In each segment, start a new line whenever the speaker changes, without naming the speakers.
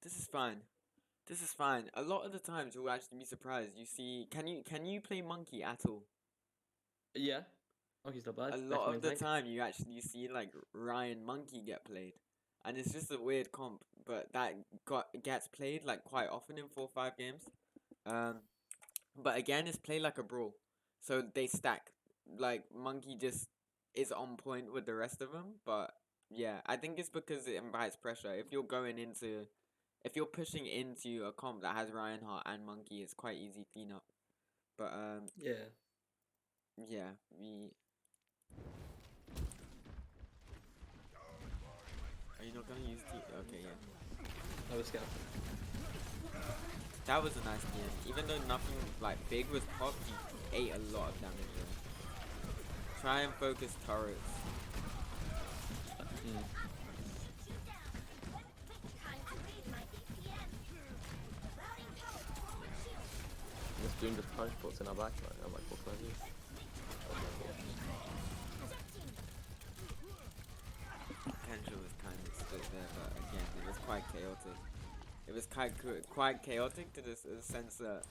This is fine. This is fine. A lot of the times you'll actually be surprised. You see, can you play monkey at all?
Yeah. Monkey's not
A
bad.
lot
Better
of
main
the
tank.
time you actually see like Ryan Monkey get played, and it's just a weird comp, but that gets played like quite often in 4 or 5 games. Um, but again, it's played like a brawl, so they stack. Like Monkey just is on point with the rest of them, but yeah, I think it's because it invites pressure. If you're pushing into a comp that has Reinhardt and Monkey, it's quite easy clean up. But
Yeah.
yeah, we. Are you not gonna use T? Okay, yeah.
I was scared.
That was a nice game. Even though nothing like big was popped, he ate a lot of damage there. Try and focus turrets.
Mm.
This Doom just punch puts in our back line. I'm like, what can I do?
Potential was kind of split there, but again, it was quite chaotic. It was quite chaotic to the sense that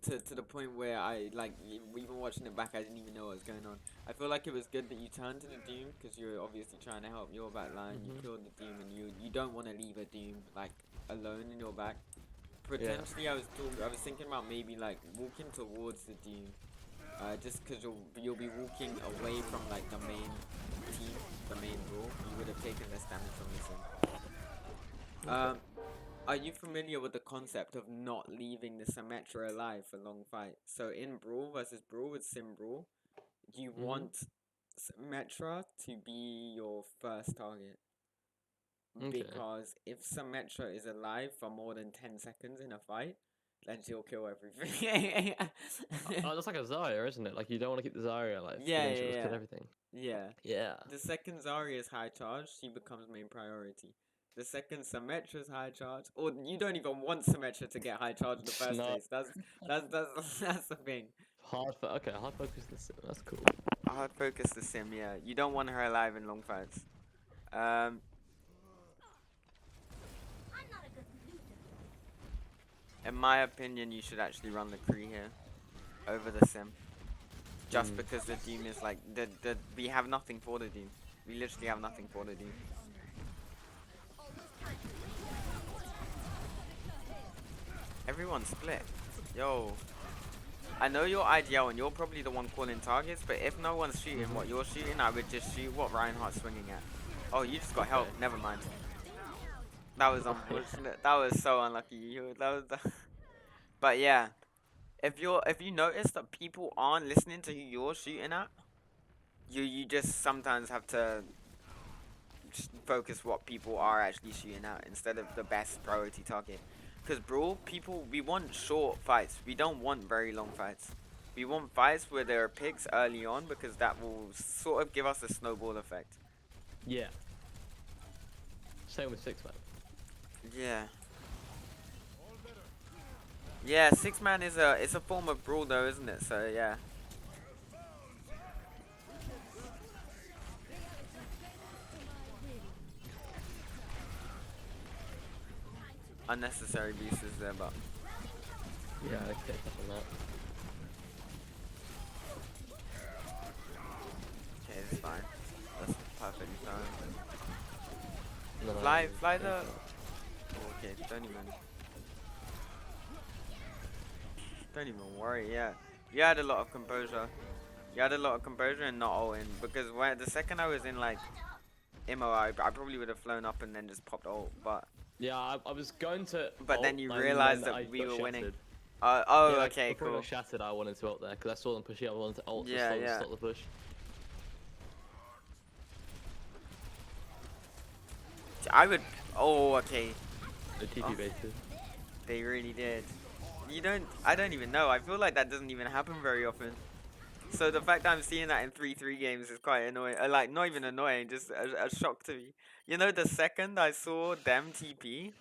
to the point where I like even watching it back, I didn't even know what was going on. I feel like it was good that you turned to the Doom because you're obviously trying to help your back line. You killed the Doom, and you don't want to leave a Doom like alone in your back. Potentially, I was thinking about maybe like walking towards the Doom, just because you'll be walking away from like the main team, the main brawl. You would have taken less damage from this one.
Okay.
Are you familiar with the concept of not leaving the Symmetra alive for long fight? So in Brawl versus Brawl with Sim Brawl, you want Symmetra to be your first target.
Okay.
Because if Symmetra is alive for more than 10 seconds in a fight, then she'll kill everything.
Oh, that's like a Zarya, isn't it? Like you don't want to keep the Zarya alive, but
Yeah,
then she'll
yeah,
just kill
yeah.
everything.
Yeah.
Yeah.
The second Zarya's high charge, she becomes main priority. The second Symmetra's high charge, or you don't even want Symmetra to get high charge in the first
No.
place. That's the thing.
Okay, hard focus this. That's cool.
Hard focus the sim, yeah. You don't want her alive in long fights. Um, in my opinion, you should actually run the Kree here over the sim, just because the Doom is like the we have nothing for the Doom. We literally have nothing for the Doom. Everyone's split. Yo, I know you're IDL and you're probably the one calling targets, but if no one's shooting what you're shooting, I would just shoot what Reinhardt's swinging at. Oh, you just got help. Never mind. That was unfortunate. That was so unlucky. But yeah, if you notice that people aren't listening to who you're shooting at, you just sometimes have to just focus what people are actually shooting at instead of the best priority target. Because Brawl, we want short fights. We don't want very long fights. We want fights where there are picks early on because that will sort of give us a snowball effect.
Yeah. Same with 6-man.
Yeah. Yeah, 6-man is a form of Brawl though, isn't it? So yeah. Unnecessary boosters there, but
Yeah, I picked up on that.
okay, it's fine. That's perfectly fine.
No,
Fly the. Oh, okay, don't even worry. Yeah, you had a lot of composure. You had a lot of composure and not all in because when the second I was in like IMO, I probably would have flown up and then just popped ult, but
Yeah, I was going to.
but then you realized that
I
we
got
were winning.
shattered.
Oh,
Yeah,
okay,
before I
cool.
got shattered, I wanted to ult there because I saw them pushing. I wanted to ult to
Yeah.
stop the push.
I would. Oh, okay.
The TP baited.
They really did. I don't even know. I feel like that doesn't even happen very often. So the fact that I'm seeing that in 3-3 games is quite annoying. Like, not even annoying, just a shock to me. You know, the second I saw them TP,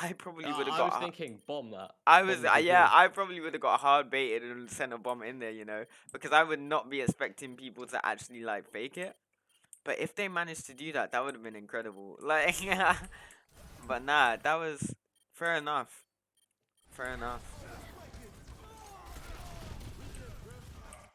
I probably would have
I was
got.
thinking bomb that.
I
Bomb
was,
the TP.
yeah, I probably would have got hard baited and sent a bomb in there, because I would not be expecting people to actually like fake it. But if they managed to do that, that would have been incredible. Like, but nah, that was fair enough. Fair enough.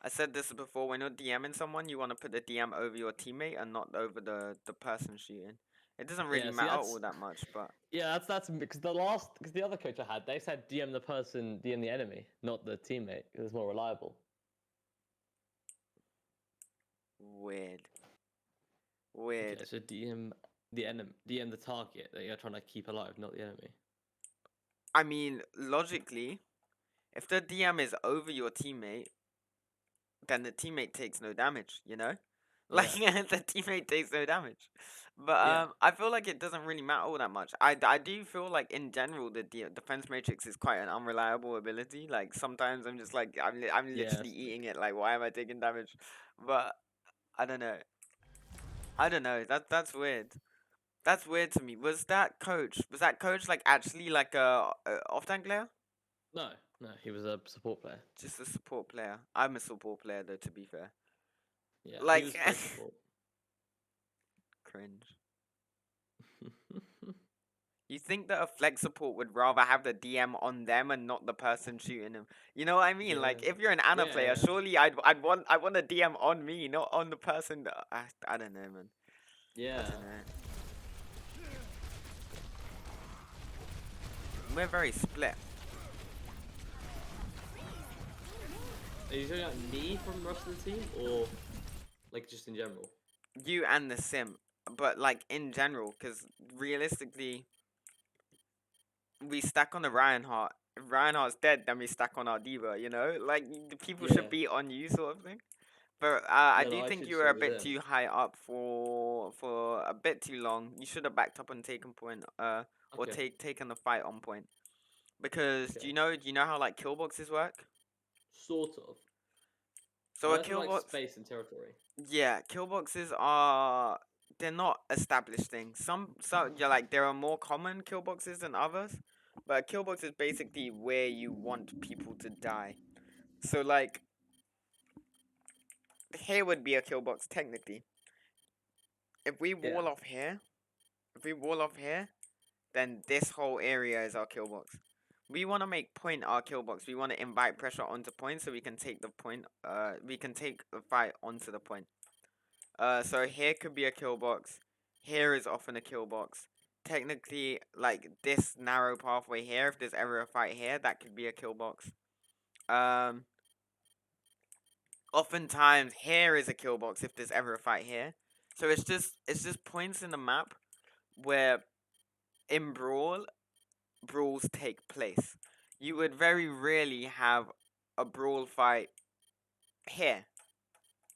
I said this before, when you're DMing someone, you want to put the DM over your teammate and not over the person shooting. It doesn't really
Yeah, see,
matter
that's
all that much, but
yeah, that's because the other coach I had, they said DM the person, DM the enemy, not the teammate, because it's more reliable.
weird. Weird.
Okay, so DM the enemy, DM the target that you're trying to keep alive, not the enemy.
I mean, logically, if the DM is over your teammate, then the teammate takes no damage, you know? Like, the teammate takes no damage. But
Yeah.
I feel like it doesn't really matter all that much. I do feel like in general the defense matrix is quite an unreliable ability. Like sometimes I'm just like I'm
Yeah.
literally eating it. Like why am I taking damage? But I don't know. I don't know. That's weird. That's weird to me. Was that coach like actually like a off tank player?
No, no, he was a support player.
Just a support player. I'm a support player though. To be fair,
Yeah, he
like
was fake support.
cringe. You think that a flex support would rather have the DM on them and not the person shooting them? You know what I mean?
Yeah.
Like if you're an Ana
Yeah,
player,
yeah.
surely I want a DM on me, not on the person. I don't know, man. I
Yeah.
don't know. We're very split.
Are you talking about me from the rest of the team, or like just in general?
You and the sim, but like in general, because realistically, we stack on the Reinhardt. If Reinhardt's dead, then we stack on our D.va. You know, like the people
Yeah.
should be on you, sort of thing. But I
Yeah, no,
do
I
think
should
you were a
sort it
bit
in.
too high up for a bit too long. You should have backed up and taken point or
Okay.
taken the fight on point. Because
Okay.
do you know how like kill boxes work?
Sort of.
So
I
a
know for
kill
like
box,
space and territory.
yeah, kill boxes are they're not established things. Some yeah, like there are more common kill boxes than others, but a kill box is basically where you want people to die. So like here would be a kill box technically. If we
Yeah.
wall off here, if we wall off here, then this whole area is our kill box. We want to make point our kill box. We want to invite pressure onto point so we can take the point. We can take the fight onto the point. So here could be a kill box. Here is often a kill box. Technically, like this narrow pathway here, if there's ever a fight here, that could be a kill box. Um, Oftentimes here is a kill box if there's ever a fight here. So it's just points in the map where in brawls take place. You would very rarely have a brawl fight here.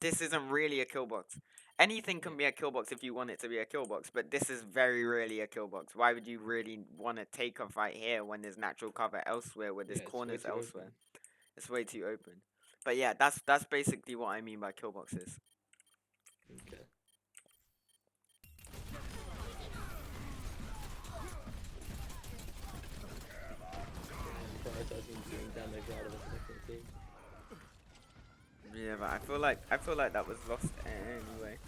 This isn't really a kill box. Anything can
Yeah.
be a kill box if you want it to be a kill box, but this is very rarely a kill box. Why would you really want to take a fight here when there's natural cover elsewhere, where there's
Yeah, it's way
corners
too
elsewhere?
open.
It's way too open. But yeah, that's basically what I mean by kill boxes.
Okay. Prioritizing doing damage rather than protecting the team.
Yeah, but I feel like that was lost anyway.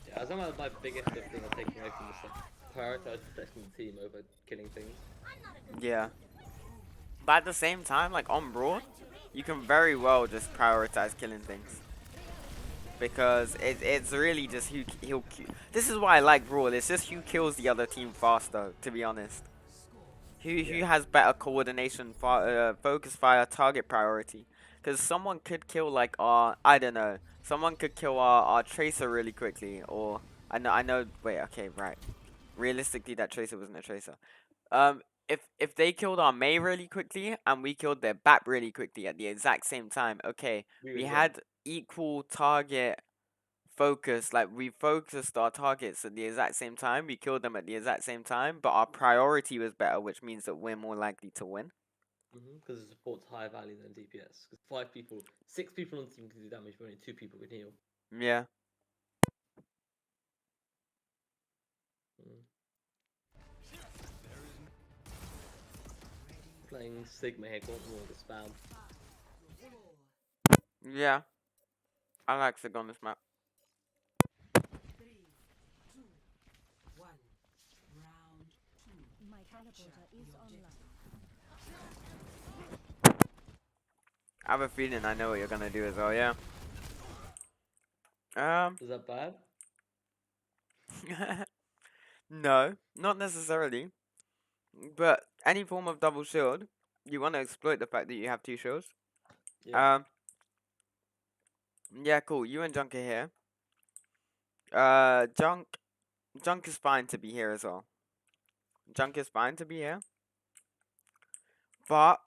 Yeah, I think my biggest thing I'm taking away from this, like, prioritize protecting the team over killing things.
Yeah. But at the same time, like on Brawl, you can very well just prioritize killing things. Because it's really just who this is why I like Brawl. It's just who kills the other team faster, to be honest. Who has better coordination, focus fire, target priority. Because someone could kill like our, I don't know, someone could kill our tracer really quickly, or I know. Wait, okay, right. Realistically, that tracer wasn't a tracer. If they killed our Mei really quickly and we killed their Bat really quickly at the exact same time, okay,
We
we
would win.
had equal target focus. Like we focused our targets at the exact same time, we killed them at the exact same time, but our priority was better, which means that we're more likely to win.
Because the support's higher value than DPS. Because 6 people on the team can do damage, but only 2 people can heal.
Yeah.
Mm. Playing Sigma here, got more of the spam.
Yeah. I like Sig on this map.
My teleporter is online.
I have a feeling I know what you're gonna do as well, yeah.
Is that bad?
No, not necessarily. But any form of double shield, you want to exploit the fact that you have two shields.
Yeah.
Yeah, cool. You and Junk are here. Junk is fine to be here as well. Junk is fine to be here. But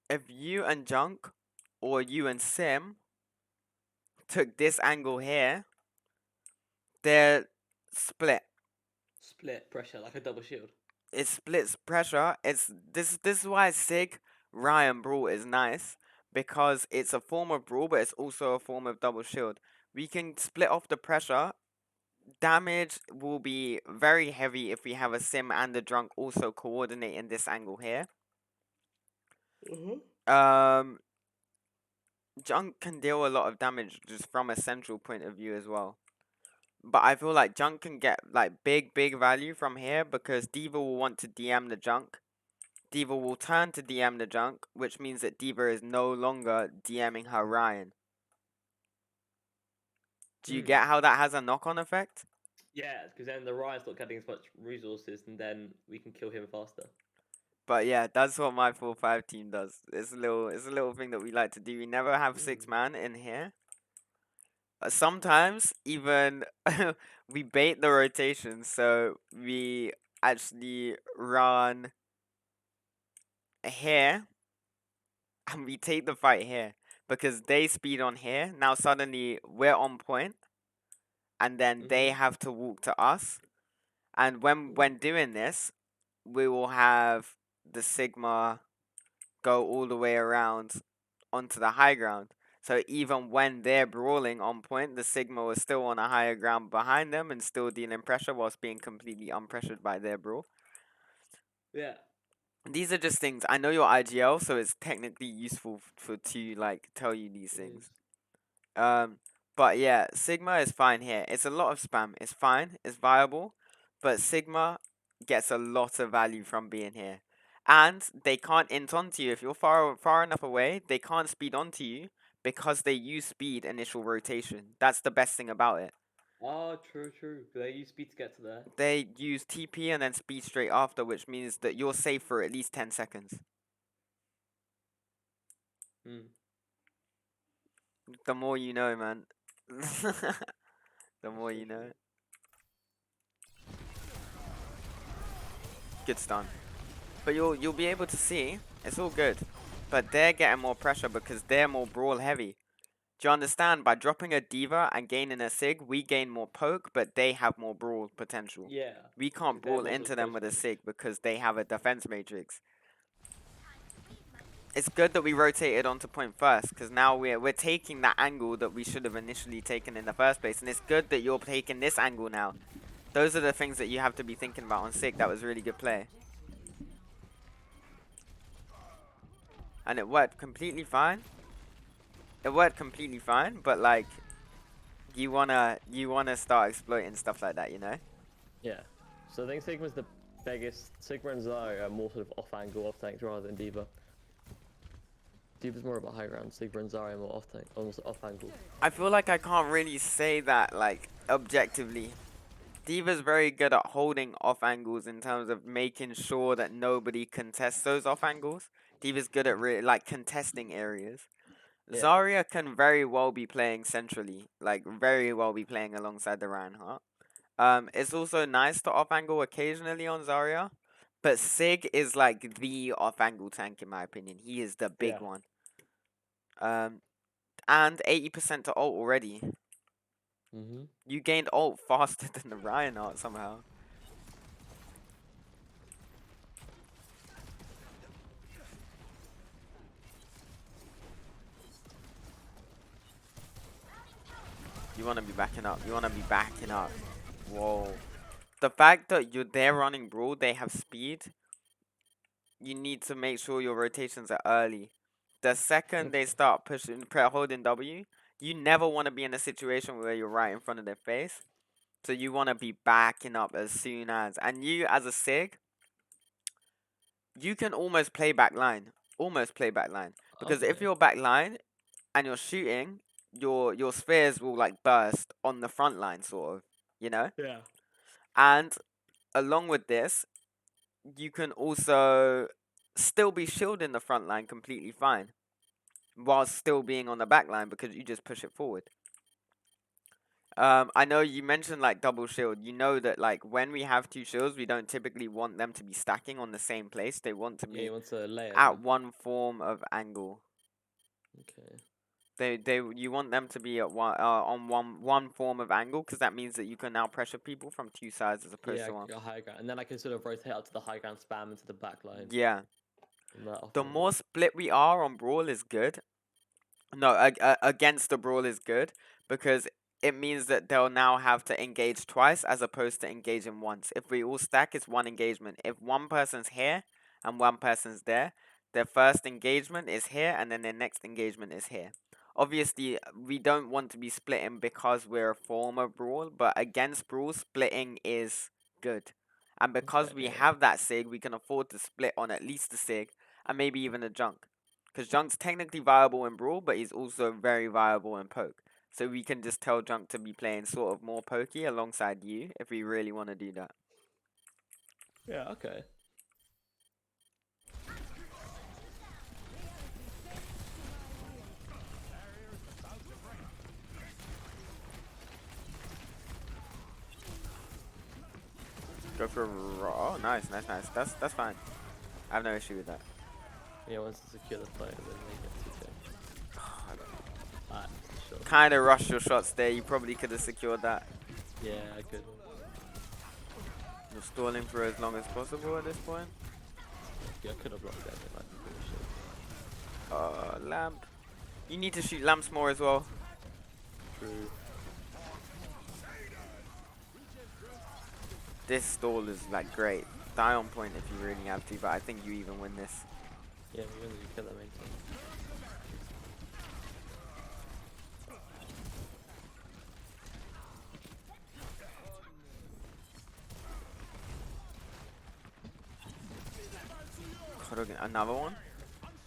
if you and Junk or you and Sim took this angle here, they're split.
Split pressure like a double shield.
It splits pressure. It's this is why Sig Ryan Brawl is nice because it's a form of brawl, but it's also a form of double shield. We can split off the pressure. Damage will be very heavy if we have a Sim and a Drunk also coordinating this angle here. Junk can deal a lot of damage just from a central point of view as well. But I feel like Junk can get like big value from here because D.va will want to DM the Junk. D.va will turn to DM the Junk, which means that D.va is no longer DMing her Ryan. Do you get how that has a knock-on effect?
Yeah, because then the Ryan's not getting as much resources, and then we can kill him faster.
But yeah, that's what my 4-5 team does. It's a little thing that we like to do. We never have 6-man in here. Sometimes even we bait the rotation, so we actually run here and we take the fight here because they speed on here. Now suddenly we're on point, and then they have to walk to us. And when doing this, we will have the Sigma go all the way around onto the high ground. So even when they're brawling on point, the Sigma was still on a higher ground behind them and still dealing pressure whilst being completely unpressured by their brawl.
Yeah.
These are just things. I know you're IGL, so it's technically useful for to like tell you these things. But yeah, Sigma is fine here. It's a lot of spam. It's fine. It's viable, but Sigma gets a lot of value from being here. And they can't int onto you if you're far enough away. They can't speed onto you because they use speed initial rotation. That's the best thing about it.
Oh, true. They use speed to get to there.
They use TP and then speed straight after, which means that you're safe for at least 10 seconds. The more you know, man. The more you know. Good stun. But you'll be able to see, it's all good. But they're getting more pressure because they're more brawl heavy. Do you understand? By dropping a D.va and gaining a Sig, we gain more poke, but they have more brawl potential.
Yeah.
We can't
'cause they're
brawl
more
into
sort
them
of
with a
close range.
Sig because they have a defense matrix. It's good that we rotated onto point first because now we're taking that angle that we should have initially taken in the first place, and it's good that you're taking this angle now. Those are the things that you have to be thinking about on Sig. That was really good play. And it worked completely fine. It worked completely fine, but like you wanna start exploiting stuff like that, you know?
Yeah. So I think Sigma's the biggest. Sigma and Zarya are more sort of off angle, off tank rather than D.va. D.va's more about high ground. Sigma and Zarya are more off tank, almost off angle.
I feel like I can't really say that like objectively. D.va's very good at holding off angles in terms of making sure that nobody contests those off angles. D.va's good at like contesting areas.
Yeah.
Zarya can very well be playing centrally, like very well be playing alongside the Reinhardt. It's also nice to off angle occasionally on Zarya, but Sig is like the off angle tank in my opinion. He is the big one. And 80% to ult already. You gained ult faster than the Reinhardt somehow. You want to be backing up. You want to be backing up. Whoa. The fact that they're running brawl, they have speed. You need to make sure your rotations are early. The second they start pushing, holding W, you never want to be in a situation where you're right in front of their face. So you want to be backing up as soon as. And you, as a Sig, you can almost play back line. Almost play back line. Because if
Okay.
you're back line and you're shooting, your spheres will like burst on the front line, sort of, you know?
Yeah.
And along with this, you can also still be shielding the front line completely fine, while still being on the back line because you just push it forward. I know you mentioned like double shield. You know that like when we have two shields, we don't typically want them to be stacking on the same place. They want to
Yeah, you
be
want to layer
at
them.
one form of angle.
Okay.
You want them to be at on one form of angle because that means that you can now pressure people from two sides as opposed
Yeah,
to one.
a high ground, and then I can sort of rotate up to the high ground, spam into the back line.
Yeah.
On that off
The
angle.
more split we are on Brawl is good. No, against the Brawl is good because it means that they'll now have to engage twice as opposed to engaging once. If we all stack, it's one engagement. If one person's here and one person's there, their first engagement is here and then their next engagement is here. Obviously, we don't want to be splitting because we're a former Brawl, but against Brawl, splitting is good. And because
Okay,
we
yeah.
have that Sig, we can afford to split on at least the Sig and maybe even a Junk. Because Junk's technically viable in Brawl, but he's also very viable in Poke. So we can just tell Junk to be playing sort of more pokey alongside you if we really want to do that.
Yeah, okay.
Go for a raw. Oh, nice. That's fine. I have no issue with that.
Yeah, once to secure the fight, then they get 2K. Alright, sure.
Kind of rushed your shots there. You probably could have secured that.
Yeah, I could.
You're stalling for as long as possible at this point.
Yeah, I could have blocked that. Like,
Lamp. You need to shoot lamps more as well.
true.
This stall is like great. Die on point if you really have to, but I think you even win this.
Yeah, we really kill that main team.
Another one?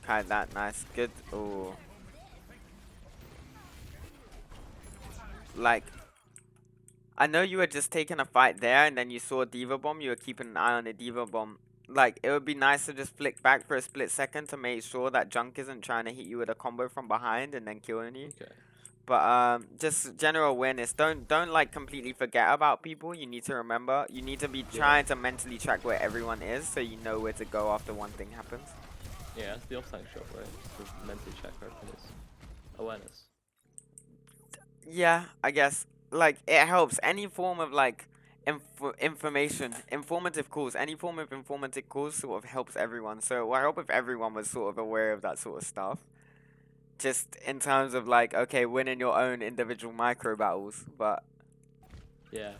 Okay, that nice. Good. Oh. Like, I know you were just taking a fight there and then you saw a D.va bomb. You were keeping an eye on the D.va bomb. Like, it would be nice to just flick back for a split second to make sure that Junk isn't trying to hit you with a combo from behind and then killing you.
Okay.
But just general awareness. Don't like completely forget about people. You need to remember. You need to be trying to mentally track where everyone is so you know where to go after one thing happens.
Yeah, that's the off-tank shot, right? Just to mentally check where everything is. Awareness.
Yeah, I guess. Like, it helps. Any form of like informative calls, any form of informative calls sort of helps everyone. So I hope if everyone was sort of aware of that sort of stuff. Just in terms of like, okay, winning your own individual micro battles, but
Yeah.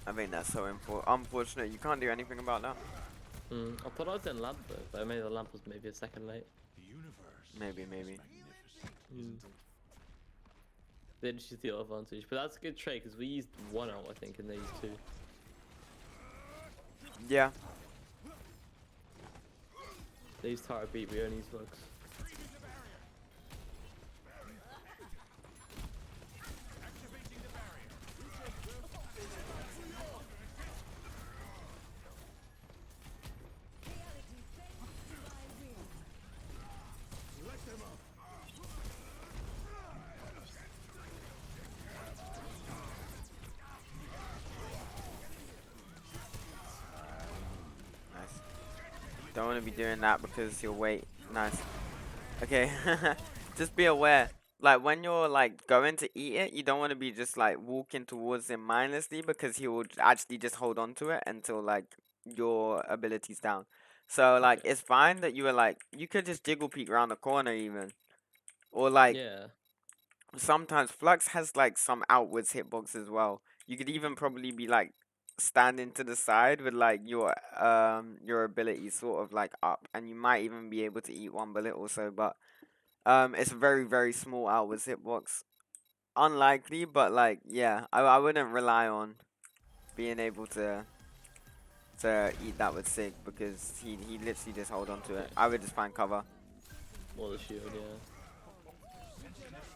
I think that's so unfortunate. You can't do anything about that.
I thought I was in lamp though, but maybe the lamp was maybe a second late.
Maybe.
They just used the advantage, but that's a good trade because we used one out, I think, and they used two.
Yeah.
They used Tara beat, we only used Lux.
Nice. Don't want to be doing that because you'll wait. Nice. Okay. Just be aware. like when you're like going to eat it, you don't want to be just like walking towards him mindlessly because he will actually just hold on to it until like your ability's down. So like
Okay.
it's fine that you were like you could just jiggle peek around the corner even, or like
Yeah.
sometimes Flux has like some outwards hitbox as well. You could even probably be like standing to the side with like your ability sort of like up, and you might even be able to eat one bullet also, but it's a very very small outwards hitbox. Unlikely, but like yeah, I wouldn't rely on being able to eat that with Sig because he literally just hold on to it.
Okay.
I would just find cover.
Or the shield, yeah.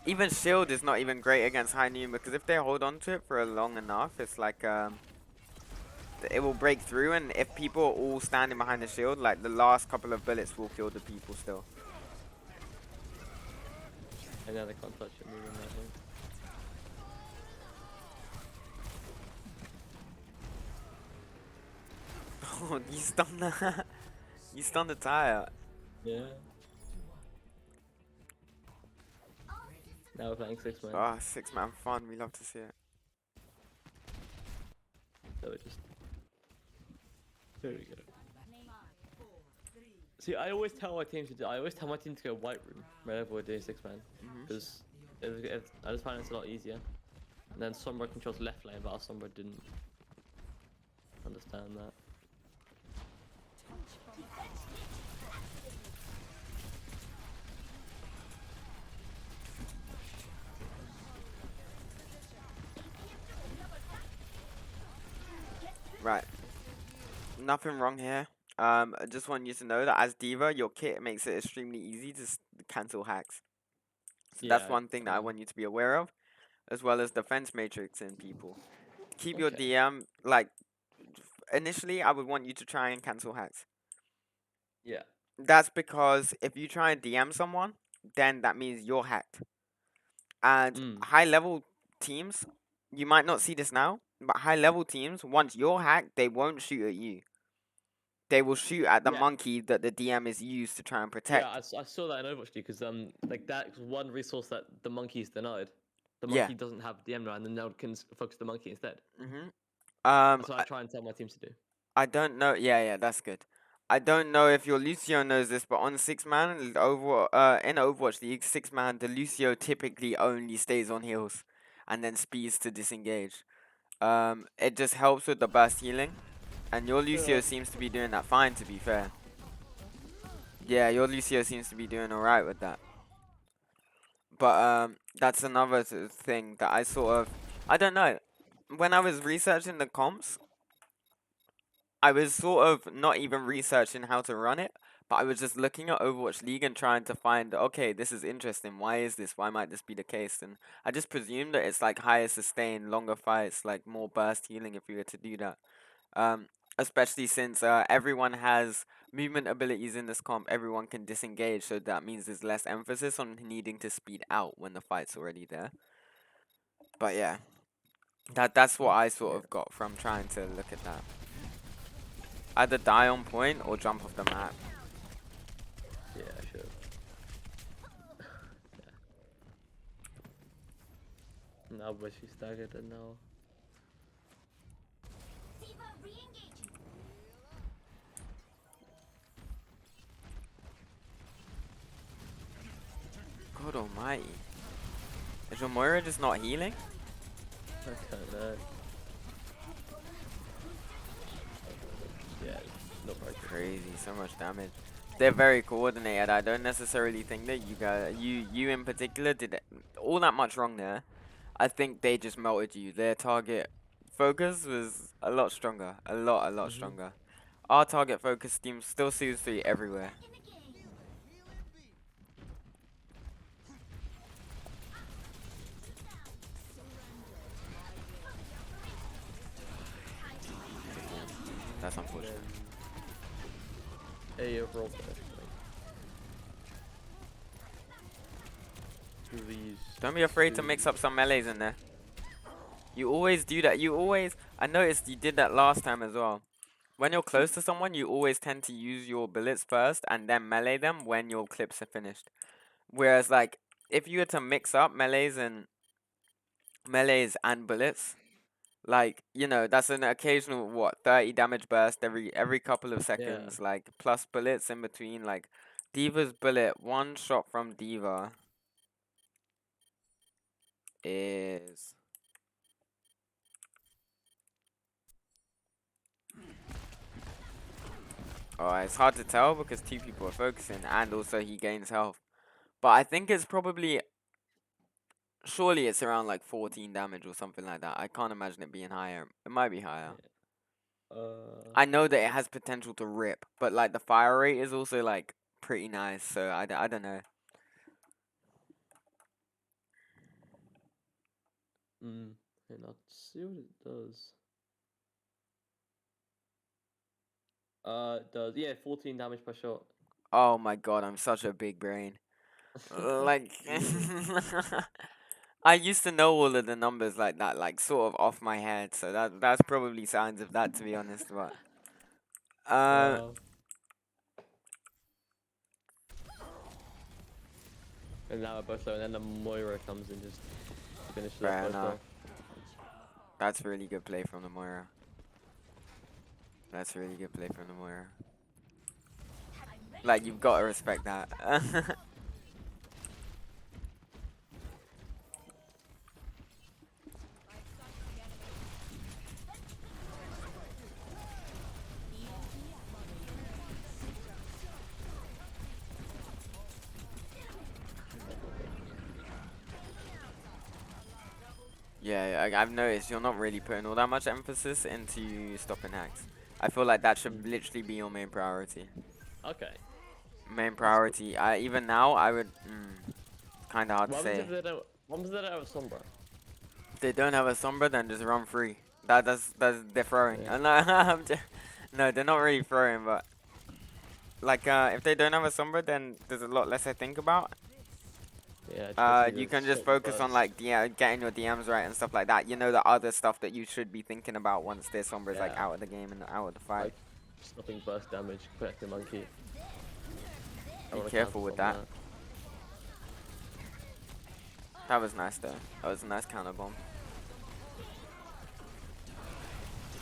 Even shield is not even great against high noon because if they hold on to it for long enough, it's like it will break through, and if people are all standing behind the shield, like the last couple of bullets will kill the people still.
And now they can't touch it moving that way.
Oh, you stunned the you stunned the tire.
Yeah. Now we're playing 6-man.
Ah, 6-man fun. We love to see it.
So it just. There we go. See, I always tell my team to do. I always tell my team to go white room whenever we're doing 6-man, because I just find it's a lot easier. And then Sombra controls left lane, but our Sombra didn't understand that.
Right. Nothing wrong here. I just want you to know that as D.va, your kit makes it extremely easy to cancel hacks. So that's
Yeah.
one thing that I want you to be aware of, as well as defense matrix in people. Keep your
Okay.
DM like initially. I would want you to try and cancel hacks.
Yeah.
That's because if you try and DM someone, then that means you're hacked. And
Mm.
high level teams, you might not see this now, but high level teams, once you're hacked, they won't shoot at you. They will shoot at the
Yeah.
monkey that the DM is used to try and
Yeah,
protect.
I saw that in Overwatch because like that's one resource that the monkey's denied. The
Yeah.
monkey doesn't have DM now, and the node can focus the monkey instead.
Mhm.
That's what I try and tell my teams to do.
I don't know. Yeah, yeah, that's good. I don't know if your Lucio knows this, but on 6-man in Overwatch League, 6-man, the Lucio typically only stays on heals, and then speeds to disengage. It just helps with the burst healing, and your Lucio seems to be doing that fine. To be fair, yeah, your Lucio seems to be doing alright with that. But that's another thing that I don't know. When I was researching the comps, I was sort of not even researching how to run it, but I was just looking at Overwatch League and trying to find, okay, this is interesting. Why is this? Why might this be the case? And I just presumed that it's like higher sustain, longer fights, like more burst healing if we were to do that. Um, Especially since everyone has movement abilities in this comp, everyone can disengage, so that means there's less emphasis on needing to speed out when the fight's already there. But yeah, that's what I sort of got from trying to look at that. Either die on point or jump off the map.
Yeah, sure. yeah. Now, but she's staggered, and now.
God almighty. Is your Moira just not healing?
I don't know. Yeah, not very good.
Crazy, so much damage. They're very coordinated. I don't necessarily think that you in particular did all that much wrong there. I think they just melted you. Their target focus was a lot stronger. A lot stronger. Our target focus team still seems to be everywhere. That's unfortunate.
A overall finish. These.
Don't be afraid to mix up some melees in there. You always do that. I noticed you did that last time as well. When you're close to someone, you always tend to use your bullets first and then melee them when your clips are finished. Whereas, like, if you were to mix up melees and bullets, like, you know, that's an occasional what 30 damage burst every couple of
Yeah.
seconds, like plus bullets in between. Like D.va's bullet, one shot from D.va is oh, it's hard to tell because two people are focusing and also he gains health. But I think it's probably surely it's around like 14 damage or something like that. I can't imagine it being higher. It might be higher. I know that it has potential to rip, but like the fire rate is also like pretty nice, so I don't know.
And I'll see what it does. It does, yeah, 14 damage per shot.
Oh my god, I'm such a big brain. Like I used to know all of the numbers like that, like sort of off my head, so that's probably signs of that to be honest, but uh
And now we're both low, and then the Moira comes and just finishes
fair
off both
enough.
low.
That's really good play from the Moira. That's really good play from the Moira. Like you've got to respect that. Yeah, I've noticed you're not really putting all that much emphasis into stopping hacks. I feel like that should literally be your main priority.
Okay.
Main priority. Even now, I would kind of hard to
What happens
say.
if they don't? What happens if they don't have Sombra?
If they don't have a Sombra, then just run free. That's they're throwing.
Yeah.
No, they're not really throwing, but like if they don't have a Sombra, then there's a lot less I think about.
Yeah.
You can just focus on like getting your DMs right and stuff like that. You know the other stuff that you should be thinking about once their Sombra is like
Yeah.
out of the game and out of the fight.
Like stopping burst damage, protecting monkey. I
Be
wanna
careful with that.
counter
That was nice though. That was a nice counter bomb.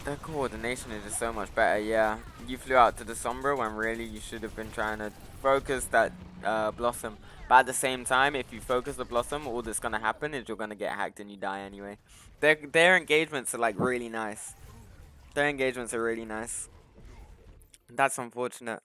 The coordination is just so much better, yeah. You flew out to the Sombra when really you should have been trying to focus that Blossom. But at the same time, if you focus the Blossom, all that's gonna happen is you're gonna get hacked and you die anyway. Their engagements are like really nice. Their engagements are really nice. That's unfortunate.